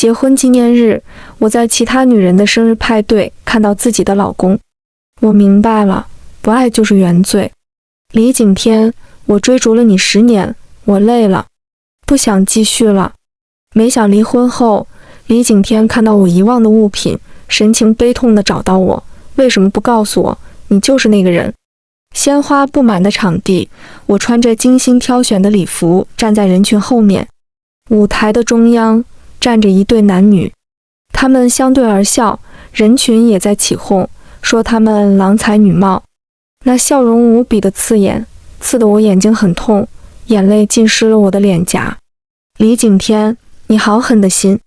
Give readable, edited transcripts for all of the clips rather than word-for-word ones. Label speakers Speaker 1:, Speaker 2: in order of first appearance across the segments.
Speaker 1: 结婚纪念日，我在其他女人的生日派对看到自己的老公，我明白了，不爱就是原罪。李景天，我追逐了你10年，我累了，不想继续了。没想离婚后，李景天看到我遗忘的物品，神情悲痛地找到我，为什么不告诉我，你就是那个人？鲜花布满的场地，我穿着精心挑选的礼服站在人群后面，舞台的中央站着一对男女，他们相对而笑，人群也在起哄，说他们郎才女貌，那笑容无比的刺眼，刺得我眼睛很痛，眼泪浸湿了我的脸颊。李景天，你好狠的心。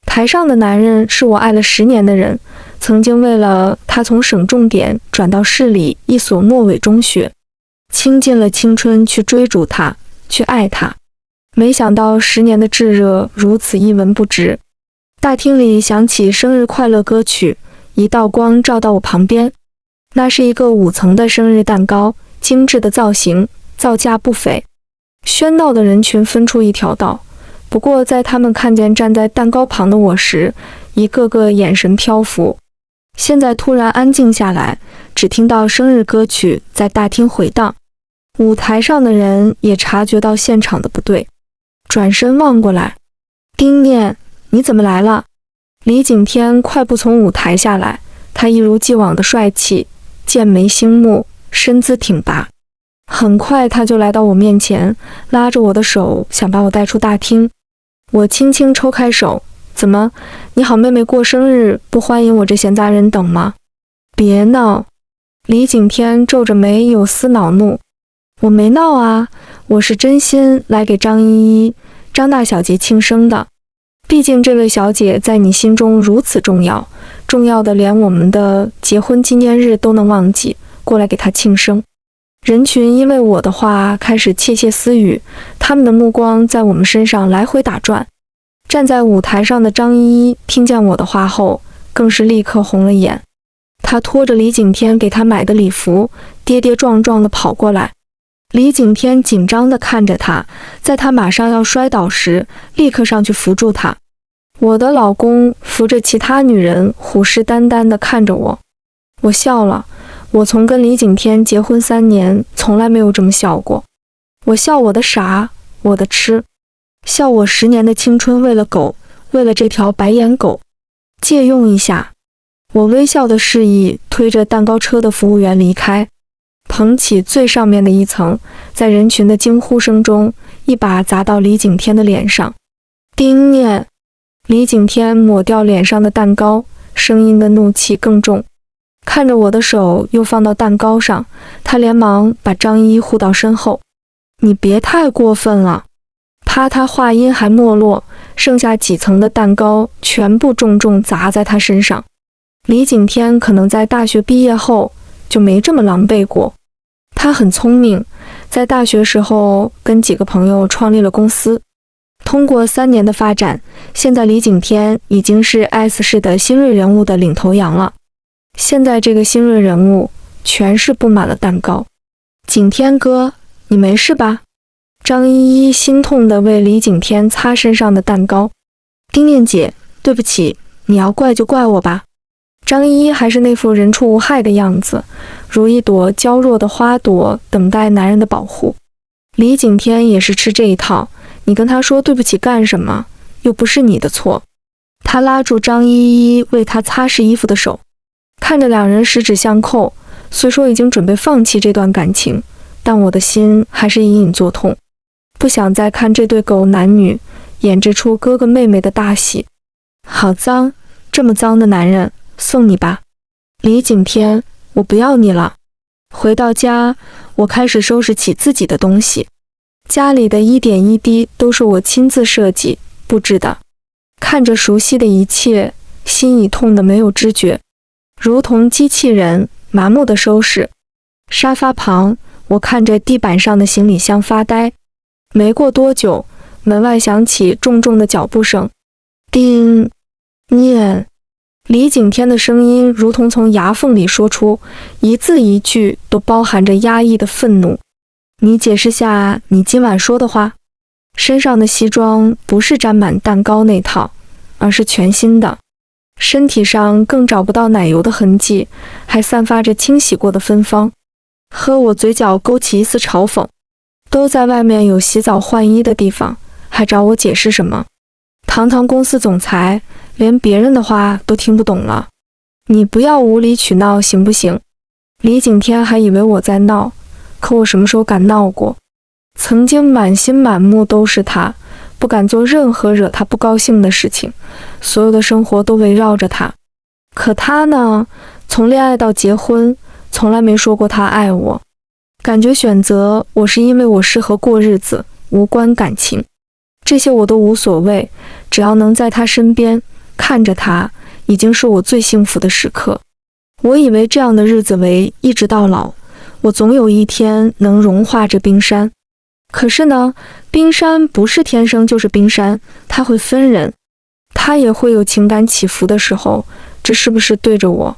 Speaker 1: 台上的男人是我爱了10年的人，曾经为了他从省重点转到市里一所末尾中学，倾尽了青春去追逐他，去爱他。没想到10年的炙热如此一文不值。大厅里响起生日快乐歌曲，一道光照到我旁边，那是一个5层的生日蛋糕，精致的造型，造价不菲。喧闹的人群分出一条道，不过在他们看见站在蛋糕旁的我时，一个个眼神漂浮。现在突然安静下来，只听到生日歌曲在大厅回荡。舞台上的人也察觉到现场的不对，转身望过来，丁念，你怎么来了？李景天快步从舞台下来，他一如既往的帅气，剑眉星目，身姿挺拔。很快他就来到我面前，拉着我的手想把我带出大厅。我轻轻抽开手，怎么，你好妹妹过生日，不欢迎我这闲杂人等吗？别闹。李景天皱着眉，有丝恼怒。我没闹啊，我是真心来给张依依、张大小姐庆生的。毕竟这位小姐在你心中如此重要，重要的连我们的结婚纪念日都能忘记，过来给她庆生。人群因为我的话开始窃窃私语，他们的目光在我们身上来回打转。站在舞台上的张依依听见我的话后，更是立刻红了眼。她拖着李景天给她买的礼服，跌跌撞撞地跑过来。李景天紧张地看着她，在她马上要摔倒时，立刻上去扶住她。我的老公扶着其他女人，虎视眈眈地看着我。我笑了。我从跟李景天结婚3年，从来没有这么笑过。我笑我的傻，我的痴，笑我10年的青春为了狗，为了这条白眼狗。借用一下。我微笑的示意推着蛋糕车的服务员离开，捧起最上面的一层，在人群的惊呼声中，一把砸到李景天的脸上。丁念。李景天抹掉脸上的蛋糕，声音的怒气更重。看着我的手又放到蛋糕上，他连忙把张依依护到身后。你别太过分了。怕他话音还没落，剩下几层的蛋糕全部重重砸在他身上。李景天可能在大学毕业后就没这么狼狈过。他很聪明，在大学时候跟几个朋友创立了公司。通过3年的发展，现在李景天已经是 S 市的新锐人物的领头羊了。现在这个新锐人物全是布满了蛋糕。景天哥，你没事吧？张依依心痛地为李景天擦身上的蛋糕。丁念姐，对不起，你要怪就怪我吧。张依依还是那副人畜无害的样子，如一朵娇弱的花朵，等待男人的保护。李景天也是吃这一套，你跟他说对不起干什么？又不是你的错。他拉住张依依为他擦拭衣服的手，看着两人十指相扣，虽说已经准备放弃这段感情，但我的心还是隐隐作痛，不想再看这对狗男女演这出哥哥妹妹的大戏。好脏，这么脏的男人，送你吧。李景天，我不要你了。回到家，我开始收拾起自己的东西，家里的一点一滴都是我亲自设计布置的。看着熟悉的一切，心已痛得没有知觉，如同机器人麻木地收拾。沙发旁，我看着地板上的行李箱发呆。没过多久，门外响起重重的脚步声。丁念。李景天的声音如同从牙缝里说出，一字一句都包含着压抑的愤怒。你解释下你今晚说的话。身上的西装不是沾满蛋糕那套，而是全新的。身体上更找不到奶油的痕迹，还散发着清洗过的芬芳。和我嘴角勾起一丝嘲讽，都在外面有洗澡换衣的地方，还找我解释什么？堂堂公司总裁，连别人的话都听不懂了。你不要无理取闹行不行？李景天还以为我在闹，可我什么时候敢闹过？曾经满心满目都是他，不敢做任何惹他不高兴的事情，所有的生活都围绕着他。可他呢，从恋爱到结婚，从来没说过他爱我。感觉选择我是因为我适合过日子，无关感情。这些我都无所谓，只要能在他身边，看着他，已经是我最幸福的时刻。我以为这样的日子为一直到老，我总有一天能融化这冰山。可是呢，冰山不是天生就是冰山，它会分人，它也会有情感起伏的时候。这是不是对着我？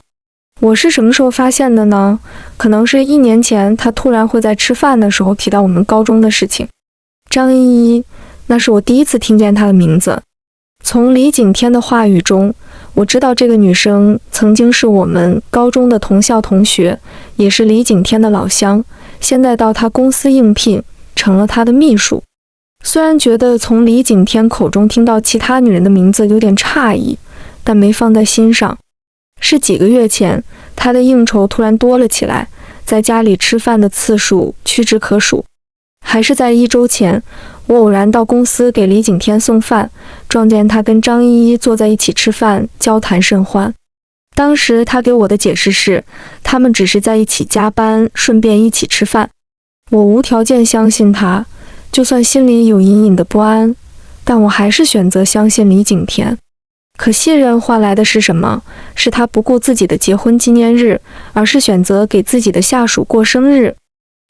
Speaker 1: 我是什么时候发现的呢？可能是1年前，他突然会在吃饭的时候提到我们高中的事情。张依依，那是我第一次听见她的名字。从李景天的话语中，我知道这个女生曾经是我们高中的同校同学，也是李景天的老乡，现在到他公司应聘，成了他的秘书。虽然觉得从李景天口中听到其他女人的名字有点诧异，但没放在心上。是几个月前，他的应酬突然多了起来，在家里吃饭的次数屈指可数。还是在1周前，我偶然到公司给李景天送饭，撞见他跟张依依坐在一起吃饭，交谈甚欢。当时他给我的解释是，他们只是在一起加班，顺便一起吃饭。我无条件相信他，就算心里有隐隐的不安，但我还是选择相信李景天。可信任换来的是什么？是他不顾自己的结婚纪念日，而是选择给自己的下属过生日。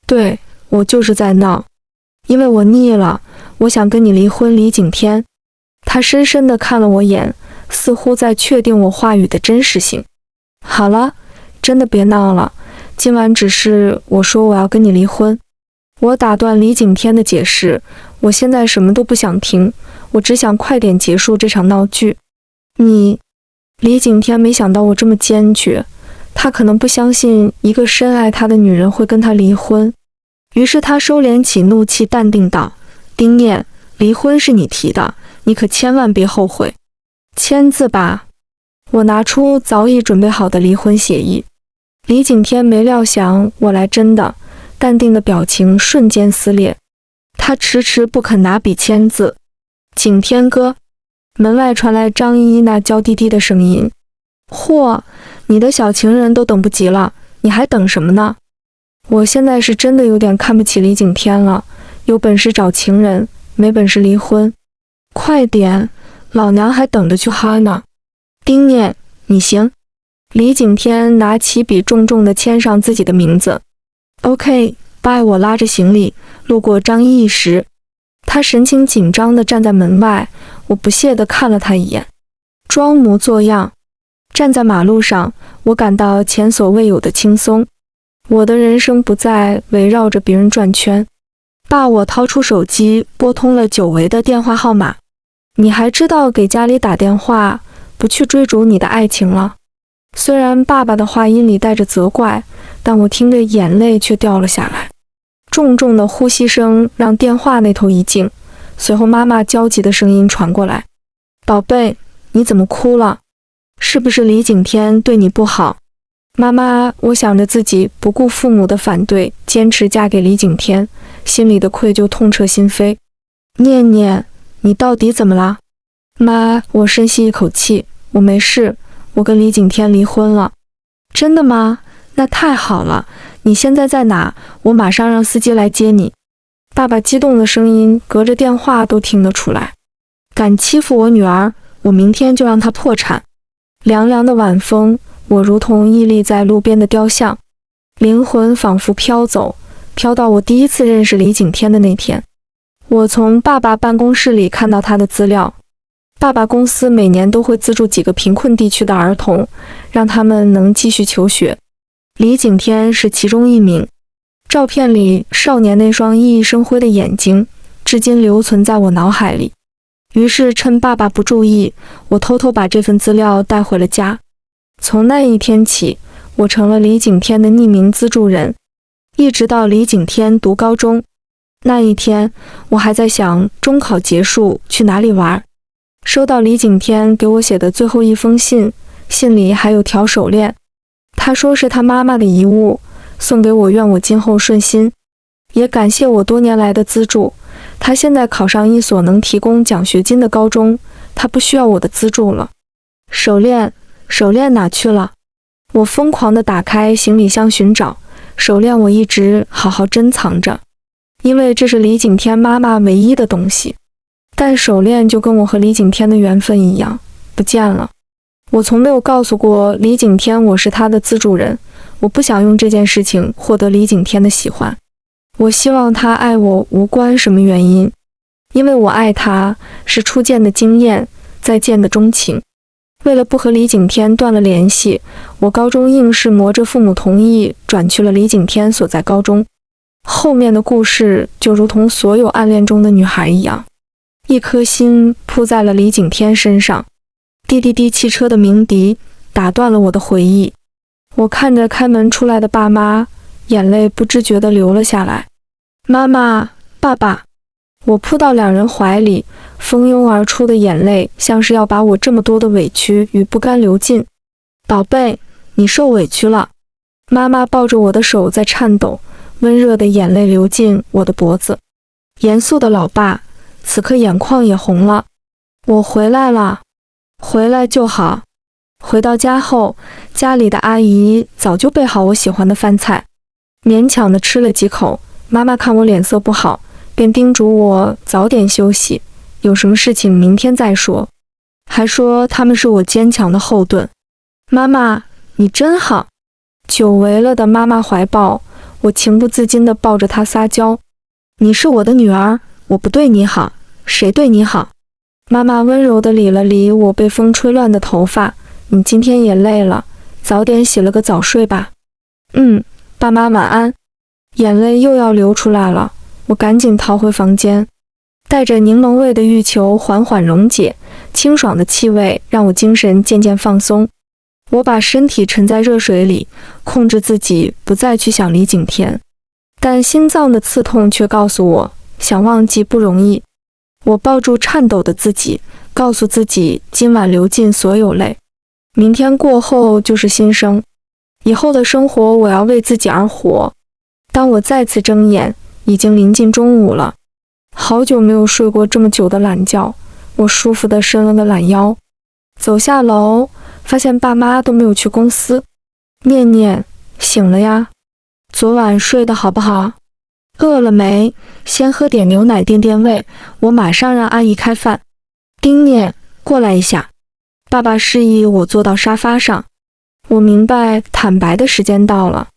Speaker 1: 对，我就是在闹，因为我腻了，我想跟你离婚，李景天。他深深地看了我眼，似乎在确定我话语的真实性。好了，真的别闹了，今晚只是我说我要跟你离婚。我打断李景天的解释，我现在什么都不想听，我只想快点结束这场闹剧。李景天没想到我这么坚决，他可能不相信一个深爱他的女人会跟他离婚，于是他收敛起怒气，淡定道：丁念，离婚是你提的，你可千万别后悔。签字吧。我拿出早已准备好的离婚协议。李景天没料想我来真的，淡定的表情瞬间撕裂，他迟迟不肯拿笔签字。景天哥。门外传来张依依那娇滴滴的声音：嚯，你的小情人都等不及了，你还等什么呢？我现在是真的有点看不起李景天了，有本事找情人，没本事离婚。快点，老娘还等着去哈呢。丁念，你行。李景天拿起笔重重地签上自己的名字。OK， bye。我拉着行李路过张依依时，他神情紧张地站在门外，我不屑地看了他一眼，装模作样。站在马路上，我感到前所未有的轻松。我的人生不再围绕着别人转圈。爸，我掏出手机，拨通了久违的电话号码。你还知道给家里打电话，不去追逐你的爱情了？虽然爸爸的话音里带着责怪，但我听着眼泪却掉了下来。重重的呼吸声让电话那头一静，随后妈妈焦急的声音传过来：宝贝，你怎么哭了？是不是李景天对你不好？妈妈，我想着自己不顾父母的反对，坚持嫁给李景天，心里的愧疚痛彻心扉。念念，你到底怎么了？妈，我深吸一口气，我没事，我跟李景天离婚了。真的吗？那太好了，你现在在哪？我马上让司机来接你。爸爸激动的声音隔着电话都听得出来。敢欺负我女儿，我明天就让她破产。凉凉的晚风，我如同屹立在路边的雕像，灵魂仿佛飘走，飘到我第一次认识李景天的那天。我从爸爸办公室里看到他的资料，爸爸公司每年都会资助几个贫困地区的儿童，让他们能继续求学。李景天是其中一名。照片里少年那双熠熠生辉的眼睛，至今留存在我脑海里。于是趁爸爸不注意，我偷偷把这份资料带回了家。从那一天起，我成了李景天的匿名资助人，一直到李景天读高中。那一天，我还在想中考结束去哪里玩。收到李景天给我写的最后一封信，信里还有条手链，他说是他妈妈的遗物，送给我，愿我今后顺心，也感谢我多年来的资助。他现在考上一所能提供奖学金的高中，他不需要我的资助了。手链哪去了？我疯狂地打开行李箱寻找，手链我一直好好珍藏着，因为这是李景天妈妈唯一的东西。但手链就跟我和李景天的缘分一样，不见了。我从没有告诉过李景天我是他的资助人，我不想用这件事情获得李景天的喜欢。我希望他爱我无关什么原因，因为我爱他是初见的惊艳，再见的钟情。为了不和李景天断了联系，我高中硬是磨着父母同意转去了李景天所在高中。后面的故事就如同所有暗恋中的女孩一样，一颗心扑在了李景天身上。滴滴滴汽车的鸣笛打断了我的回忆，我看着开门出来的爸妈，眼泪不知觉地流了下来。妈妈，爸爸，我扑到两人怀里，蜂拥而出的眼泪像是要把我这么多的委屈与不甘流尽。宝贝，你受委屈了。妈妈抱着我的手在颤抖，温热的眼泪流进我的脖子。严肃的老爸此刻眼眶也红了。我回来了，回来就好。回到家后，家里的阿姨早就备好我喜欢的饭菜，勉强地吃了几口。妈妈看我脸色不好，便叮嘱我早点休息，有什么事情明天再说，还说他们是我坚强的后盾。妈妈，你真好。久违了的妈妈怀抱，我情不自禁地抱着她撒娇。你是我的女儿，我不对你好，谁对你好？妈妈温柔地理了理我被风吹乱的头发。你今天也累了，早点洗了个澡睡吧。爸妈晚安。眼泪又要流出来了，我赶紧逃回房间。带着柠檬味的浴球缓缓溶解，清爽的气味让我精神渐渐放松。我把身体沉在热水里，控制自己不再去想李景天，但心脏的刺痛却告诉我，想忘记不容易。我抱住颤抖的自己，告诉自己今晚流尽所有泪，明天过后就是新生，以后的生活我要为自己而活。当我再次睁眼，已经临近中午了。好久没有睡过这么久的懒觉，我舒服地伸了个懒腰。走下楼，发现爸妈都没有去公司。念念，醒了呀？昨晚睡得好不好？饿了没？先喝点牛奶垫垫胃，我马上让阿姨开饭。丁念，过来一下。爸爸示意我坐到沙发上。我明白坦白的时间到了。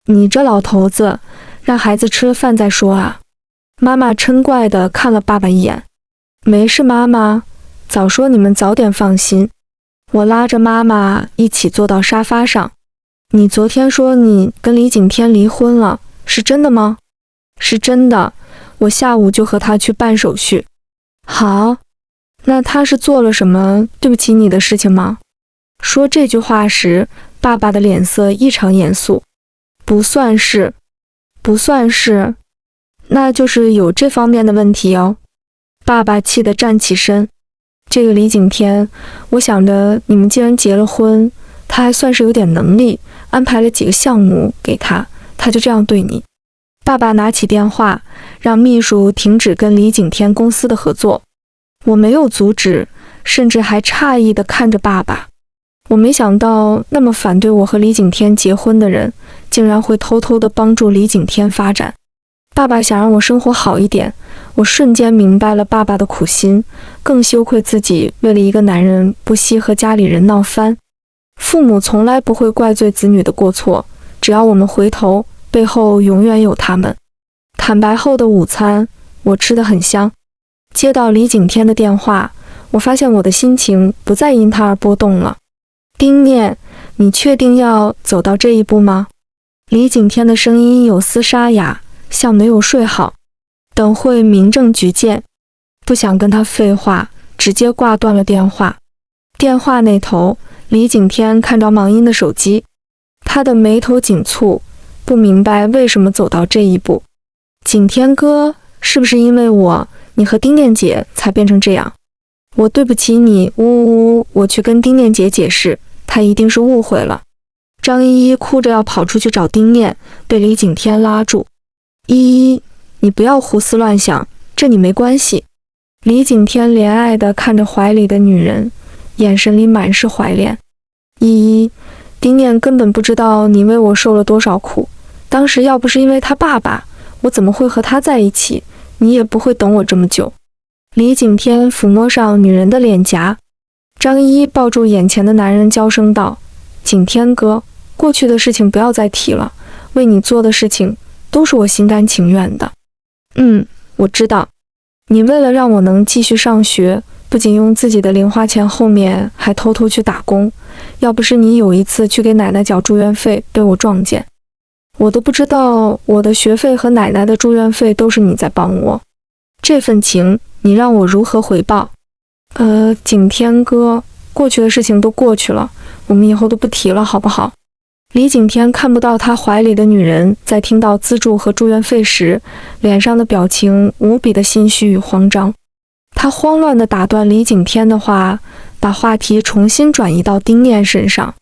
Speaker 1: 你这老头子，让孩子吃了饭再说啊。妈妈嗔怪地看了爸爸一眼。没事妈妈，早说你们早点放心。我拉着妈妈一起坐到沙发上。你昨天说你跟李景天离婚了，是真的吗？是真的，我下午就和他去办手续。好，那他是做了什么对不起你的事情吗？说这句话时，爸爸的脸色异常严肃。不算是，那就是有这方面的问题哦。爸爸气得站起身。这个李景天，我想着你们既然结了婚，他还算是有点能力，安排了几个项目给他，他就这样对你。爸爸拿起电话，让秘书停止跟李景天公司的合作。我没有阻止，甚至还诧异地看着爸爸。我没想到那么反对我和李景天结婚的人，竟然会偷偷地帮助李景天发展。爸爸想让我生活好一点，我瞬间明白了爸爸的苦心，更羞愧自己为了一个男人不惜和家里人闹翻。父母从来不会怪罪子女的过错，只要我们回头，背后永远有他们。坦白后的午餐，我吃得很香。接到李景天的电话，我发现我的心情不再因他而波动了。丁念，你确定要走到这一步吗？李景天的声音有丝沙哑，像没有睡好。等会民政局见。不想跟他废话，直接挂断了电话。电话那头，李景天看着忙音的手机，他的眉头紧蹙，不明白为什么走到这一步。景天哥，是不是因为你和丁念姐才变成这样？我对不起你，我去跟丁念姐解释，她一定是误会了。张依依哭着要跑出去找丁念，被李景天拉住。依依，你不要胡思乱想，这你没关系。李景天怜爱地看着怀里的女人，眼神里满是怀恋。依依，丁念根本不知道你为我受了多少苦，当时要不是因为他爸爸，我怎么会和他在一起？你也不会等我这么久。李景天抚摸上女人的脸颊，张依依抱住眼前的男人，娇声道：景天哥，过去的事情不要再提了，为你做的事情都是我心甘情愿的。我知道，你为了让我能继续上学，不仅用自己的零花钱，后面还偷偷去打工，要不是你有一次去给奶奶缴住院费被我撞见，我都不知道我的学费和奶奶的住院费都是你在帮我，这份情你让我如何回报？景天哥，过去的事情都过去了，我们以后都不提了，好不好？李景天看不到他怀里的女人在听到资助和住院费时，脸上的表情无比的心虚与慌张。他慌乱地打断李景天的话，把话题重新转移到丁念身上。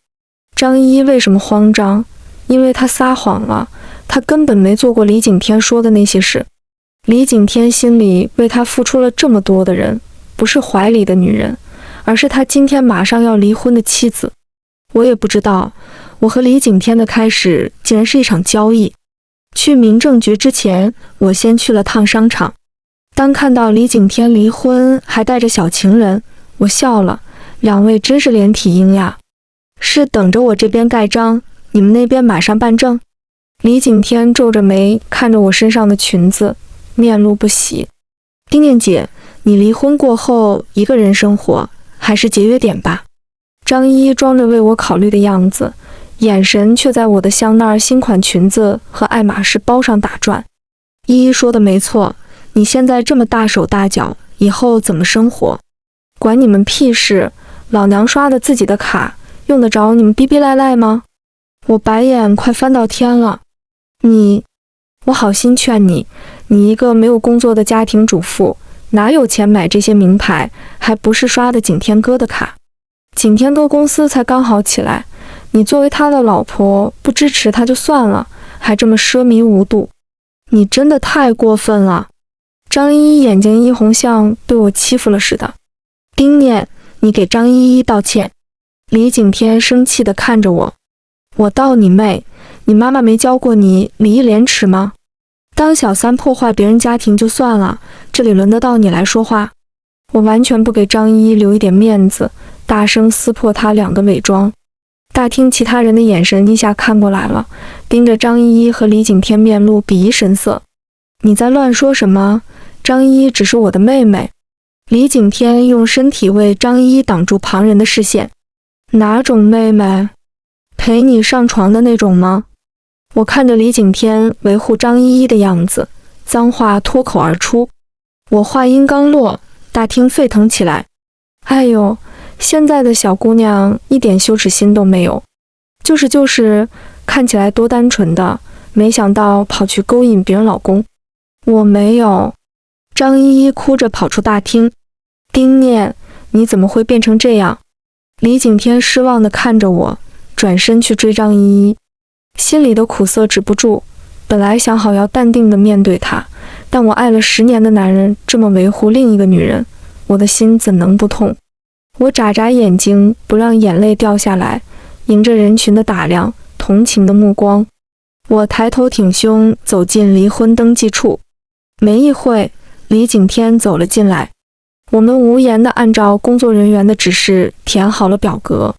Speaker 1: 张依依为什么慌张？因为他撒谎了，他根本没做过李景天说的那些事。李景天心里为他付出了这么多的人，不是怀里的女人，而是他今天马上要离婚的妻子。我也不知道，我和李景天的开始竟然是一场交易。去民政局之前，我先去了趟商场。当看到李景天离婚还带着小情人，我笑了，两位真是连体婴呀。是等着我这边盖章，你们那边马上办证？李景天皱着眉看着我身上的裙子，面露不喜。丁念姐，你离婚过后一个人生活，还是节约点吧。张依依装着为我考虑的样子，眼神却在我的香奈儿新款裙子和爱马仕包上打转。依依说的没错，你现在这么大手大脚，以后怎么生活？管你们屁事，老娘刷的自己的卡，用得着你们逼逼赖赖吗？我白眼快翻到天了。我好心劝你，你一个没有工作的家庭主妇，哪有钱买这些名牌，还不是刷的景天哥的卡。景天哥公司才刚好起来，你作为他的老婆，不支持他就算了，还这么奢靡无度，你真的太过分了。张依依眼睛一红，像被我欺负了似的。丁念，你给张依依道歉。李景天生气地看着我，我道你妹，你妈妈没教过你礼义廉耻吗？当小三破坏别人家庭就算了，这里轮得到你来说话？我完全不给张依依留一点面子，大声撕破她俩的伪装。大厅其他人的眼神一下看过来了，盯着张依依和李景天，面露鄙夷神色。你在乱说什么？张依依只是我的妹妹。李景天用身体为张依依挡住旁人的视线。哪种妹妹？陪你上床的那种吗？我看着李景天维护张依依的样子，脏话脱口而出。我话音刚落，大厅沸腾起来。哎呦，现在的小姑娘一点羞耻心都没有，就是看起来多单纯的，没想到跑去勾引别人老公。我没有。张依依哭着跑出大厅。丁念，你怎么会变成这样？李景天失望地看着我，转身去追张依依，心里的苦涩止不住。本来想好要淡定地面对他，但我爱了10年的男人这么维护另一个女人，我的心怎能不痛？我眨眨眼睛，不让眼泪掉下来，迎着人群的打量，同情的目光，我抬头挺胸走进离婚登记处。没一会，李景天走了进来。我们无言地按照工作人员的指示填好了表格。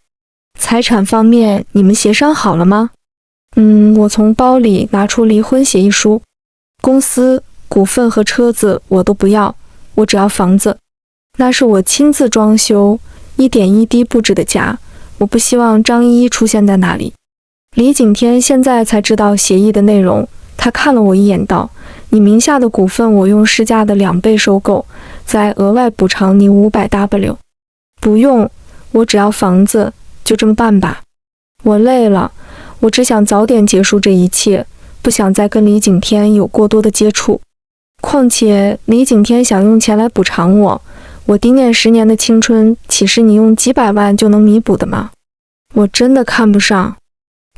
Speaker 1: 财产方面你们协商好了吗？我从包里拿出离婚协议书。公司、股份和车子我都不要，我只要房子。那是我亲自装修，一点一滴布置的家，我不希望张依依出现在那里。李景天现在才知道协议的内容，他看了我一眼道：你名下的股份我用市价的2倍收购，再额外补偿你500W。不用，我只要房子，就这么办吧。我累了，我只想早点结束这一切，不想再跟李景天有过多的接触。况且李景天想用钱来补偿我丁念10年的青春，岂是你用几百万就能弥补的吗？我真的看不上。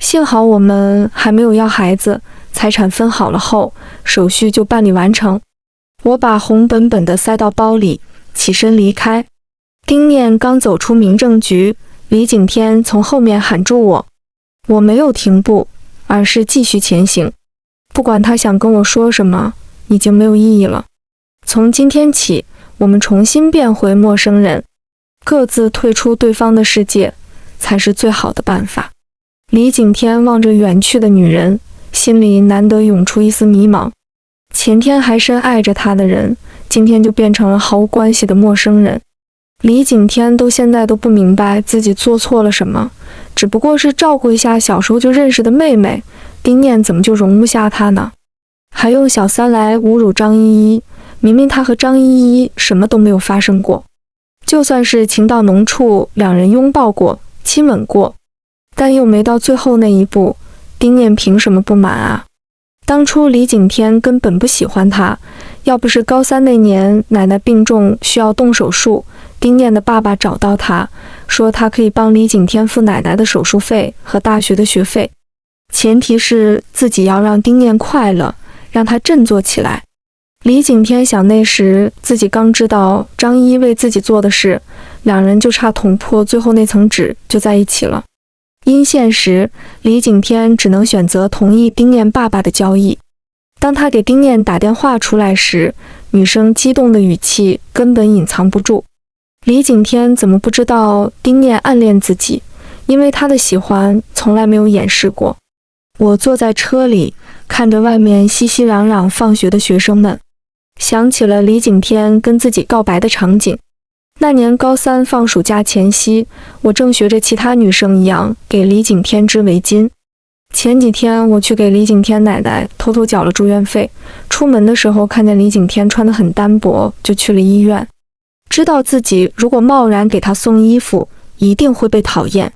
Speaker 1: 幸好我们还没有要孩子，财产分好了后，手续就办理完成。我把红本本的塞到包里，起身离开。丁念刚走出民政局，李景天从后面喊住我。我没有停步，而是继续前行。不管他想跟我说什么，已经没有意义了。从今天起，我们重新变回陌生人，各自退出对方的世界，才是最好的办法。李景天望着远去的女人，心里难得涌出一丝迷茫。前天还深爱着他的人，今天就变成了毫无关系的陌生人。李景天现在都不明白自己做错了什么，只不过是照顾一下小时候就认识的妹妹，丁念怎么就容不下他呢？还用小三来侮辱张依依，明明他和张依依什么都没有发生过，就算是情到浓处，两人拥抱过、亲吻过，但又没到最后那一步，丁念凭什么不满啊？当初李景天根本不喜欢他，要不是高3那年奶奶病重需要动手术，丁念的爸爸找到他，说他可以帮李景天付奶奶的手术费和大学的学费，前提是自己要让丁念快乐，让他振作起来。李景天想那时自己刚知道张依依为自己做的事，两人就差捅破最后那层纸就在一起了。因现实，李景天只能选择同意丁念爸爸的交易。当他给丁念打电话出来时，女生激动的语气根本隐藏不住。李景天怎么不知道丁念暗恋自己？因为他的喜欢从来没有掩饰过。我坐在车里，看着外面熙熙攘攘放学的学生们，想起了李景天跟自己告白的场景。那年高3放暑假前夕，我正学着其他女生一样给李景天织围巾。前几天我去给李景天奶奶偷偷缴了住院费，出门的时候看见李景天穿得很单薄，就去了医院。知道自己如果贸然给他送衣服，一定会被讨厌，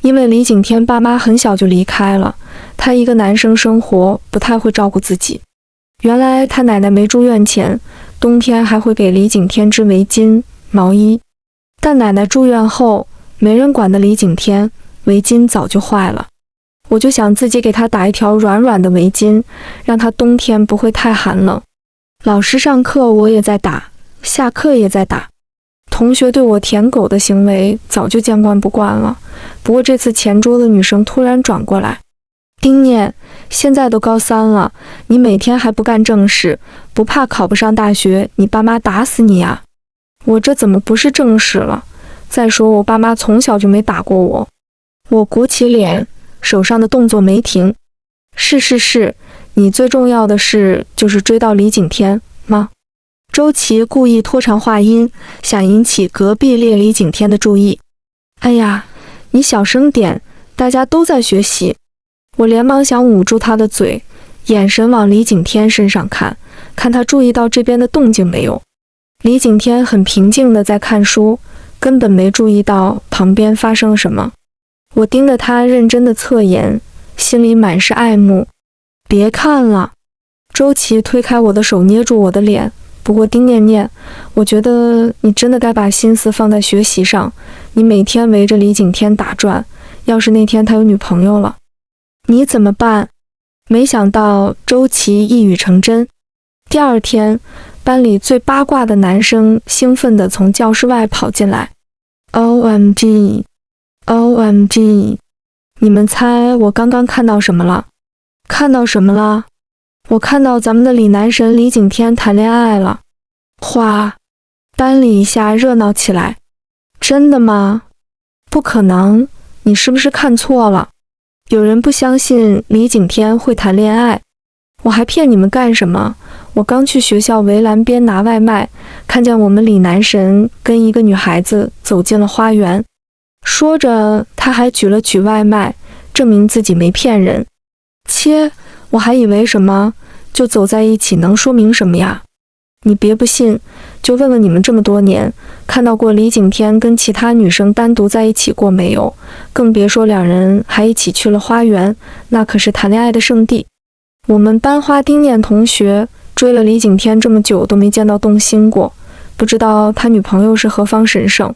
Speaker 1: 因为李景天爸妈很小就离开了，他一个男生生活不太会照顾自己。原来他奶奶没住院前，冬天还会给李景天织围巾、毛衣，但奶奶住院后，没人管的李景天，围巾早就坏了。我就想自己给他打一条软软的围巾，让他冬天不会太寒冷。老师上课我也在打，下课也在打。同学对我舔狗的行为早就见惯不惯了，不过这次前桌的女生突然转过来，丁念，现在都高3了，你每天还不干正事，不怕考不上大学，你爸妈打死你呀？我这怎么不是正事了？再说我爸妈从小就没打过我。我鼓起脸，手上的动作没停。是，你最重要的事就是追到李景天吗？周琦故意拖长话音，想引起隔壁列李景天的注意。哎呀，你小声点，大家都在学习。我连忙想捂住他的嘴，眼神往李景天身上看，看他注意到这边的动静没有。李景天很平静地在看书，根本没注意到旁边发生了什么。我盯着他认真的侧颜，心里满是爱慕。别看了。周琦推开我的手，捏住我的脸。不过丁念念，我觉得你真的该把心思放在学习上。你每天围着李景天打转，要是那天他有女朋友了，你怎么办？没想到周琦一语成真。第二天，班里最八卦的男生兴奋地从教室外跑进来。OMG， 你们猜我刚刚看到什么了？我看到咱们的李男神李景天谈恋爱了。哗，班里一下热闹起来。真的吗？不可能，你是不是看错了？有人不相信李景天会谈恋爱，我还骗你们干什么？我刚去学校围栏边拿外卖，看见我们李男神跟一个女孩子走进了花园。说着他还举了举外卖，证明自己没骗人。切，我还以为什么，就走在一起能说明什么呀？你别不信，就问问你们这么多年，看到过李景天跟其他女生单独在一起过没有？更别说两人还一起去了花园，那可是谈恋爱的圣地。我们班花丁念同学追了李景天这么久都没见到动心过，不知道他女朋友是何方神圣。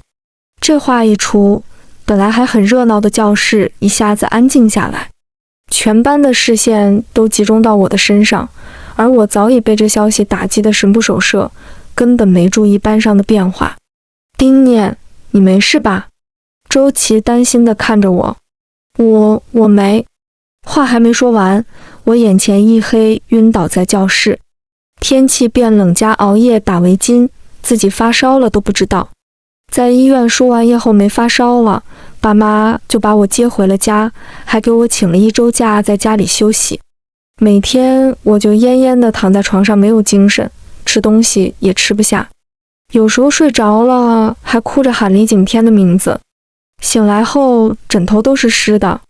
Speaker 1: 这话一出，本来还很热闹的教室一下子安静下来，全班的视线都集中到我的身上，而我早已被这消息打击得神不守舍，根本没注意班上的变化。丁念，你没事吧？周琦担心地看着我。我没。话还没说完，我眼前一黑，晕倒在教室。天气变冷加熬夜打围巾，自己发烧了都不知道。在医院输完液后没发烧了，爸妈就把我接回了家，还给我请了1周假，在家里休息。每天我就恹恹地躺在床上，没有精神，吃东西也吃不下，有时候睡着了还哭着喊李景天的名字，醒来后枕头都是湿的。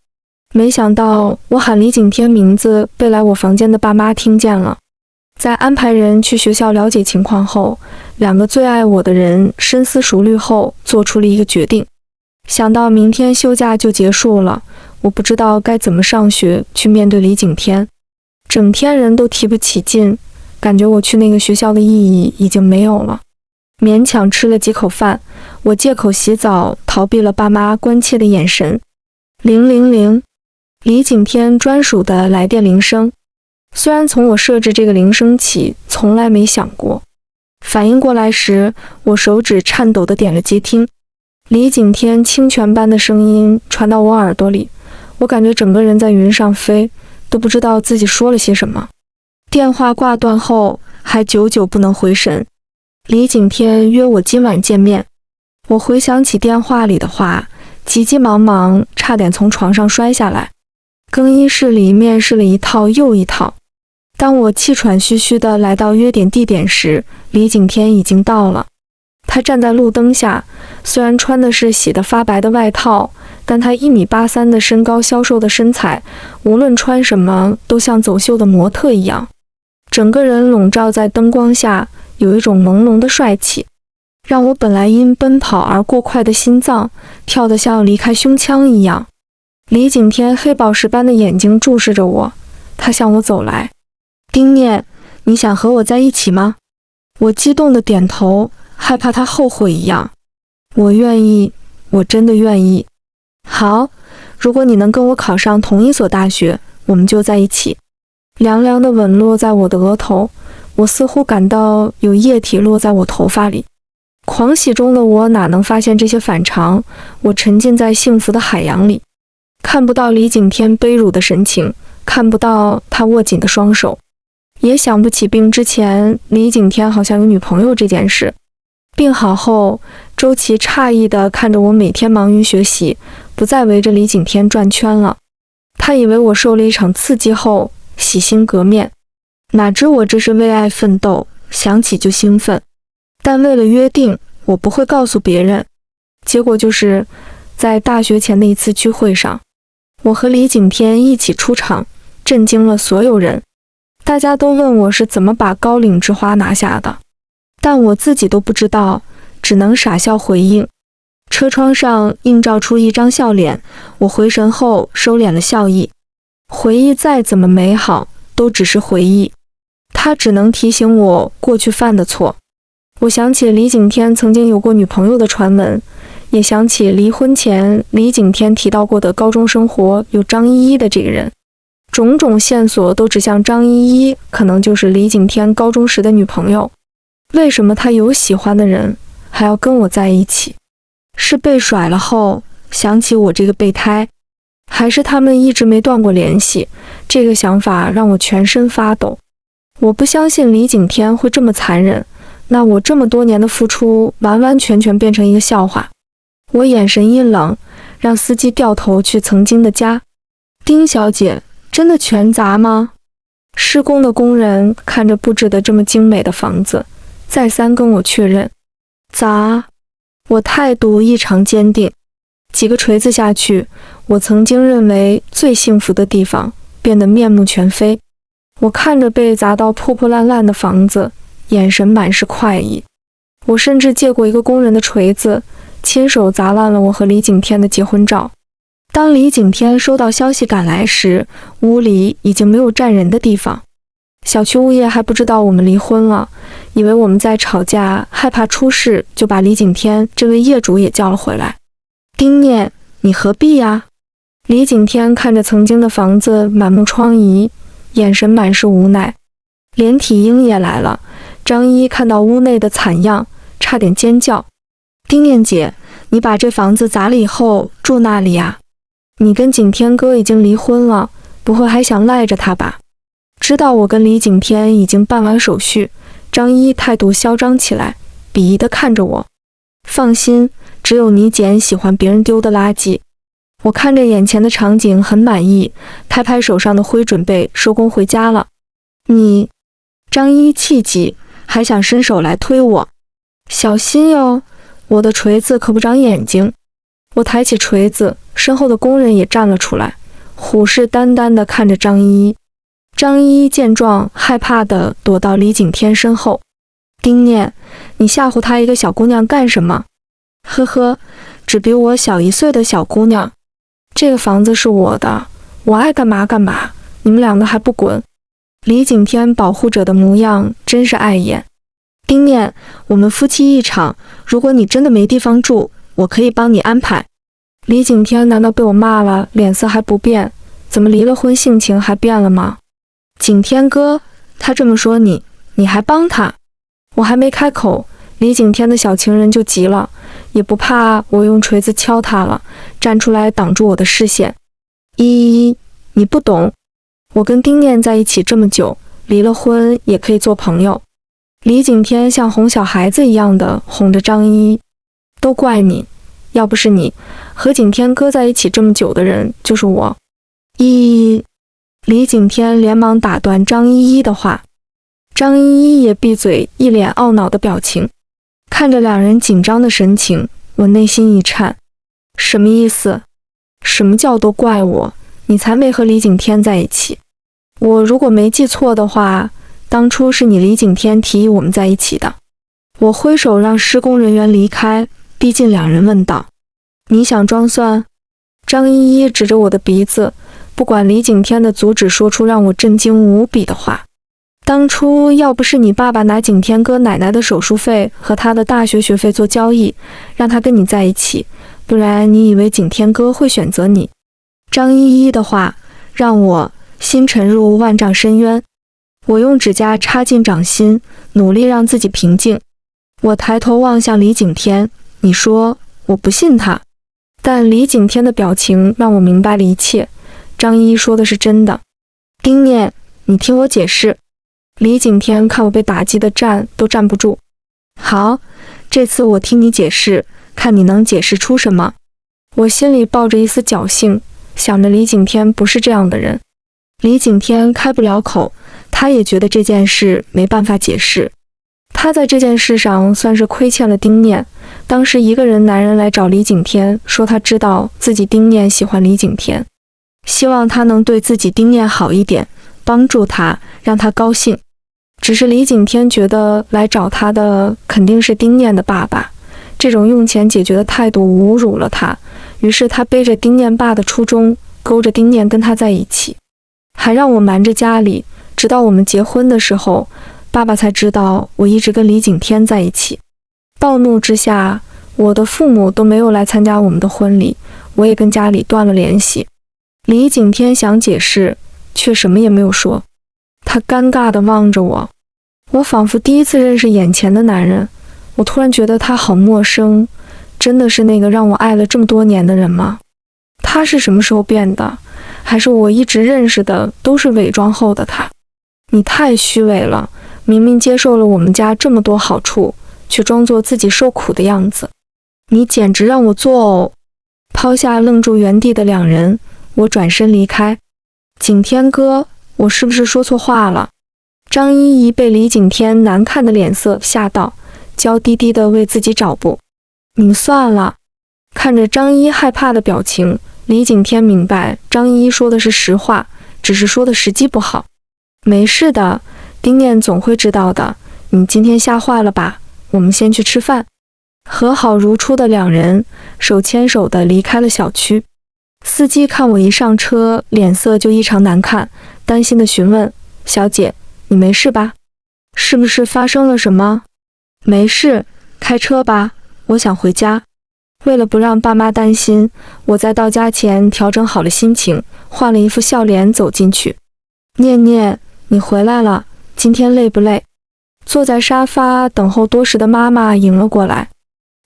Speaker 1: 没想到我喊李景天名字被来我房间的爸妈听见了，在安排人去学校了解情况后，两个最爱我的人深思熟虑后做出了一个决定。想到明天休假就结束了，我不知道该怎么上学去面对李景天，整天人都提不起劲，感觉我去那个学校的意义已经没有了。勉强吃了几口饭，我借口洗澡逃避了爸妈关切的眼神。000，李景天专属的来电铃声。虽然从我设置这个铃声起从来没响过，反应过来时我手指颤抖地点了接听。李景天清泉般的声音传到我耳朵里，我感觉整个人在云上飞，都不知道自己说了些什么。电话挂断后还久久不能回神。李景天约我今晚见面。我回想起电话里的话，急急忙忙差点从床上摔下来。更衣室里面试了一套又一套，当我气喘吁吁地来到约点地点时，李景天已经到了。他站在路灯下，虽然穿的是洗得发白的外套，但他1.83米的身高，消瘦的身材，无论穿什么都像走秀的模特一样，整个人笼罩在灯光下，有一种朦胧的帅气，让我本来因奔跑而过快的心脏跳得像离开胸腔一样。李景天黑宝石般的眼睛注视着我，他向我走来。丁念，你想和我在一起吗？我激动地点头，害怕他后悔一样。我愿意，我真的愿意。好，如果你能跟我考上同一所大学，我们就在一起。凉凉的吻落在我的额头，我似乎感到有液体落在我头发里。狂喜中的我哪能发现这些反常，我沉浸在幸福的海洋里，看不到李景天悲辱的神情，看不到他握紧的双手，也想不起病之前李景天好像有女朋友这件事。病好后，周琦诧异地看着我每天忙于学习，不再围着李景天转圈了。他以为我受了一场刺激后洗心革面，哪知我这是为爱奋斗，想起就兴奋。但为了约定，我不会告诉别人。结果就是在大学前的一次聚会上，我和李景天一起出场，震惊了所有人。大家都问我是怎么把高岭之花拿下的，但我自己都不知道，只能傻笑回应。车窗上映照出一张笑脸，我回神后收敛了笑意。回忆再怎么美好，都只是回忆，它只能提醒我过去犯的错。我想起李景天曾经有过女朋友的传闻，也想起离婚前李景天提到过的高中生活有张依依的这个人，种种线索都指向张依依可能就是李景天高中时的女朋友。为什么他有喜欢的人还要跟我在一起？是被甩了后想起我这个备胎，还是他们一直没断过联系？这个想法让我全身发抖。我不相信李景天会这么残忍，那我这么多年的付出完完全全变成一个笑话。我眼神一冷，让司机掉头去曾经的家。丁小姐，真的全砸吗？施工的工人看着布置得这么精美的房子，再三跟我确认。砸。我态度异常坚定。几个锤子下去，我曾经认为最幸福的地方变得面目全非。我看着被砸到破破烂烂的房子，眼神满是快意。我甚至借过一个工人的锤子，亲手砸烂了我和李景天的结婚照。当李景天收到消息赶来时，屋里已经没有站人的地方。小区物业还不知道我们离婚了，以为我们在吵架，害怕出事，就把李景天这位业主也叫了回来。丁念，你何必呀？李景天看着曾经的房子，满目疮痍，眼神满是无奈。连体婴也来了，张一看到屋内的惨样，差点尖叫。丁念姐，你把这房子砸了以后住那里呀？你跟景天哥已经离婚了，不会还想赖着他吧？知道我跟李景天已经办完手续，张一态度嚣张起来，鄙夷地看着我。放心，只有你捡喜欢别人丢的垃圾。我看着眼前的场景很满意，拍拍手上的灰，准备收工回家了。你，张一气急，还想伸手来推我。小心哟，我的锤子可不长眼睛。我抬起锤子，身后的工人也站了出来，虎视眈眈地看着张一。张一见状，害怕地躲到李景天身后。丁念，你吓唬她一个小姑娘干什么？呵呵，只比我小1岁的小姑娘。这个房子是我的，我爱干嘛干嘛，你们两个还不滚？李景天保护者的模样真是碍眼。丁念，我们夫妻一场，如果你真的没地方住，我可以帮你安排。李景天难道被我骂了，脸色还不变？怎么离了婚性情还变了吗？景天哥，他这么说你还帮他？我还没开口，李景天的小情人就急了，也不怕我用锤子敲他了，站出来挡住我的视线。依，你不懂，我跟丁念在一起这么久，离了婚也可以做朋友。李景天像哄小孩子一样的哄着张一，都怪你，要不是你，和景天哥在一起这么久的人就是我。依，李景天连忙打断张依依的话，张依依也闭嘴，一脸懊恼的表情。看着两人紧张的神情，我内心一颤。什么意思？什么叫都怪我？你才没和李景天在一起。我如果没记错的话，当初是你李景天提议我们在一起的。我挥手让施工人员离开，逼近两人问道：你想装蒜？张依依指着我的鼻子，不管李景天的阻止，说出让我震惊无比的话。当初要不是你爸爸拿景天哥奶奶的手术费和他的大学学费做交易，让他跟你在一起，不然你以为景天哥会选择你？张依依的话让我心沉入万丈深渊。我用指甲插进掌心，努力让自己平静。我抬头望向李景天，你说我不信他，但李景天的表情让我明白了一切。张依依说的是真的。丁念，你听我解释。李景天看我被打击的站都站不住。好，这次我听你解释，看你能解释出什么。我心里抱着一丝侥幸，想着李景天不是这样的人。李景天开不了口，他也觉得这件事没办法解释。他在这件事上算是亏欠了丁念。当时一个人男人来找李景天，说他知道自己丁念喜欢李景天，希望他能对自己丁念好一点，帮助他，让他高兴。只是李景天觉得来找他的肯定是丁念的爸爸，这种用钱解决的态度侮辱了他，于是他背着丁念爸的初衷，勾着丁念跟他在一起，还让我瞒着家里，直到我们结婚的时候，爸爸才知道我一直跟李景天在一起。暴怒之下，我的父母都没有来参加我们的婚礼，我也跟家里断了联系。李景天想解释，却什么也没有说。他尴尬地望着我，我仿佛第一次认识眼前的男人，我突然觉得他好陌生，真的是那个让我爱了这么多年的人吗？他是什么时候变的？还是我一直认识的都是伪装后的他？你太虚伪了，明明接受了我们家这么多好处，却装作自己受苦的样子，你简直让我作呕。抛下愣住原地的两人，我转身离开。景天哥，我是不是说错话了？张依依被李景天难看的脸色吓到，娇滴滴地为自己找补。你算了。看着张依害怕的表情，李景天明白张依说的是实话，只是说的时机不好。没事的，丁念总会知道的，你今天吓坏了吧？我们先去吃饭。和好如初的两人手牵手地离开了小区。司机看我一上车，脸色就异常难看，担心地询问：小姐，你没事吧？是不是发生了什么？没事，开车吧，我想回家。为了不让爸妈担心，我在到家前调整好了心情，换了一副笑脸走进去。念念，你回来了，今天累不累？坐在沙发等候多时的妈妈迎了过来。